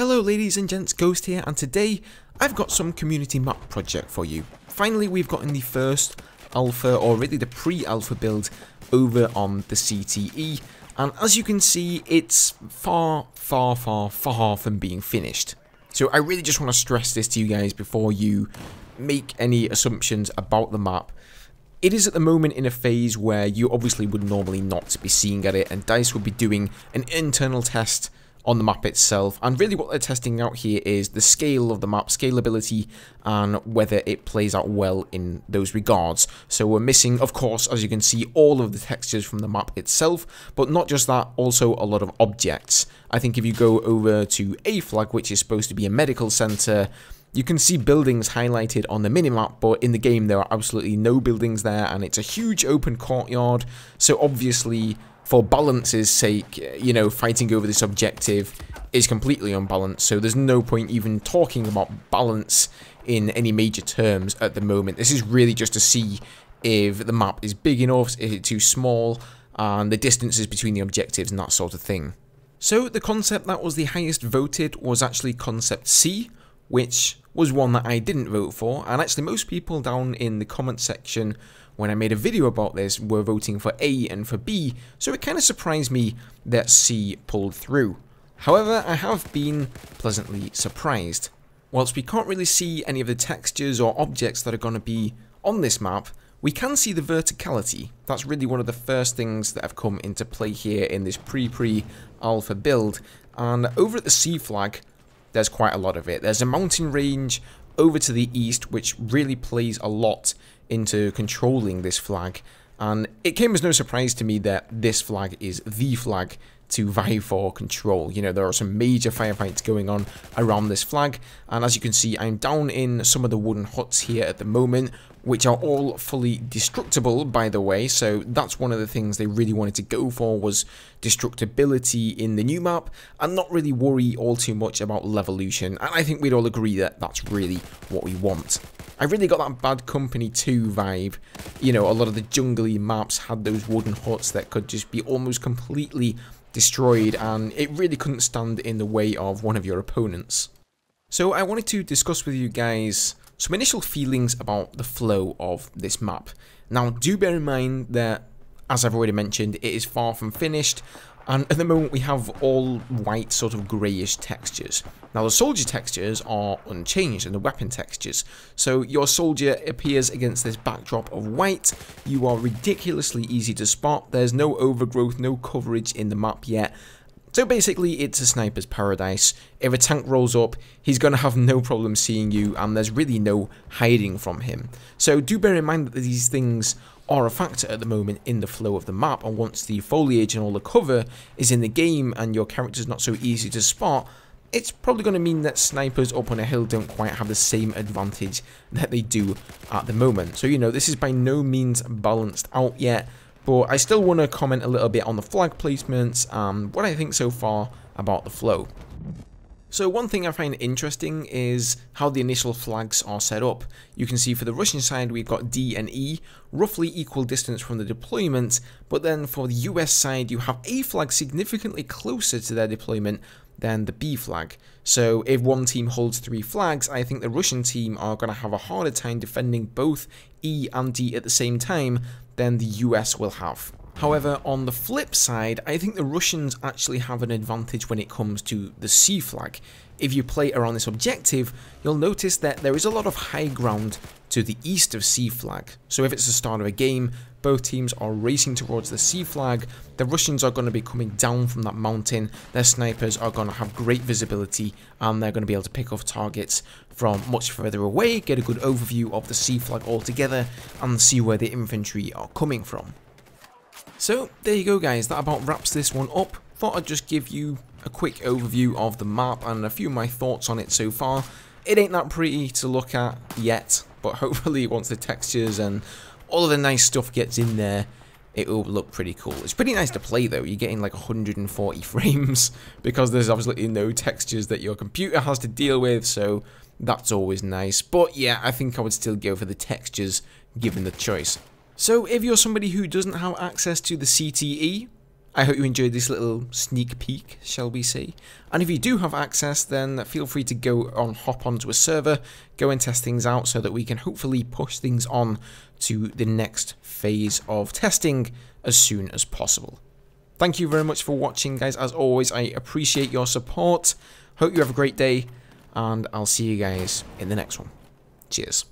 Hello ladies and gents, Ghost here, and today I've got some community map project for you. Finally we've gotten the first alpha, or really the pre-alpha build over on the CTE, and as you can see it's far from being finished. So I really just want to stress this to you guys before you make any assumptions about the map. It is at the moment in a phase where you obviously would normally not be seeing at it, and DICE will be doing an internal test on the map itself, and really what they're testing out here is the scale of the map, scalability, and whether it plays out well in those regards. So we're missing, of course, as you can see, all of the textures from the map itself, but not just that, also a lot of objects. I think if you go over to A flag, which is supposed to be a medical center, you can see buildings highlighted on the minimap, but in the game there are absolutely no buildings there, and it's a huge open courtyard, so obviously for balance's sake, you know, fighting over this objective is completely unbalanced, so there's no point even talking about balance in any major terms at the moment. This is really just to see if the map is big enough, is it too small, and the distances between the objectives and that sort of thing. So the concept that was the highest voted was actually concept C, which was one that I didn't vote for, and actually most people down in the comment section when I made a video about this were voting for A and for B, so it kind of surprised me that C pulled through. However, I have been pleasantly surprised. Whilst we can't really see any of the textures or objects that are going to be on this map, we can see the verticality. That's really one of the first things that have come into play here in this pre-alpha build, and over at the C flag, there's quite a lot of it. There's a mountain range over to the east, which really plays a lot into controlling this flag, and it came as no surprise to me that this flag is the flag to vie for control. You know, there are some major firefights going on around this flag, and as you can see, I'm down in some of the wooden huts here at the moment, which are all fully destructible, by the way, so that's one of the things they really wanted to go for, was destructibility in the new map, and not really worry all too much about levolution, and I think we'd all agree that that's really what we want. I really got that Bad Company 2 vibe. You know, a lot of the jungly maps had those wooden huts that could just be almost completely destroyed, and it really couldn't stand in the way of one of your opponents. So I wanted to discuss with you guys some initial feelings about the flow of this map. Now, do bear in mind that, as I've already mentioned, it is far from finished, and at the moment we have all white sort of greyish textures. Now the soldier textures are unchanged, and the weapon textures. So your soldier appears against this backdrop of white. You are ridiculously easy to spot. There's no overgrowth, no coverage in the map yet. So basically it's a sniper's paradise. If a tank rolls up, he's going to have no problem seeing you, and there's really no hiding from him. So do bear in mind that these things are a factor at the moment in the flow of the map, and once the foliage and all the cover is in the game and your character's not so easy to spot, it's probably going to mean that snipers up on a hill don't quite have the same advantage that they do at the moment. So, you know, this is by no means balanced out yet, but I still want to comment a little bit on the flag placements and what I think so far about the flow. So one thing I find interesting is how the initial flags are set up. You can see for the Russian side we've got D and E, roughly equal distance from the deployment, but then for the US side you have A flag significantly closer to their deployment than the B flag. So if one team holds 3 flags, I think the Russian team are going to have a harder time defending both E and D at the same time than the US will have. However, on the flip side, I think the Russians actually have an advantage when it comes to the C flag. If you play around this objective, you'll notice that there is a lot of high ground to the east of C flag. So if it's the start of a game, both teams are racing towards the C flag, the Russians are going to be coming down from that mountain, their snipers are going to have great visibility, and they're going to be able to pick off targets from much further away, get a good overview of the C flag altogether, and see where the infantry are coming from. So there you go guys, that about wraps this one up. Thought I'd just give you a quick overview of the map and a few of my thoughts on it so far. It ain't that pretty to look at yet, but hopefully once the textures and all of the nice stuff gets in there, it will look pretty cool. It's pretty nice to play though, you're getting like 140 frames because there's absolutely no textures that your computer has to deal with, so that's always nice. But yeah, I think I would still go for the textures given the choice. So if you're somebody who doesn't have access to the CTE, I hope you enjoyed this little sneak peek, shall we say. And if you do have access, then feel free to hop onto a server, go and test things out so that we can hopefully push things on to the next phase of testing as soon as possible. Thank you very much for watching, guys. As always, I appreciate your support. Hope you have a great day, and I'll see you guys in the next one. Cheers.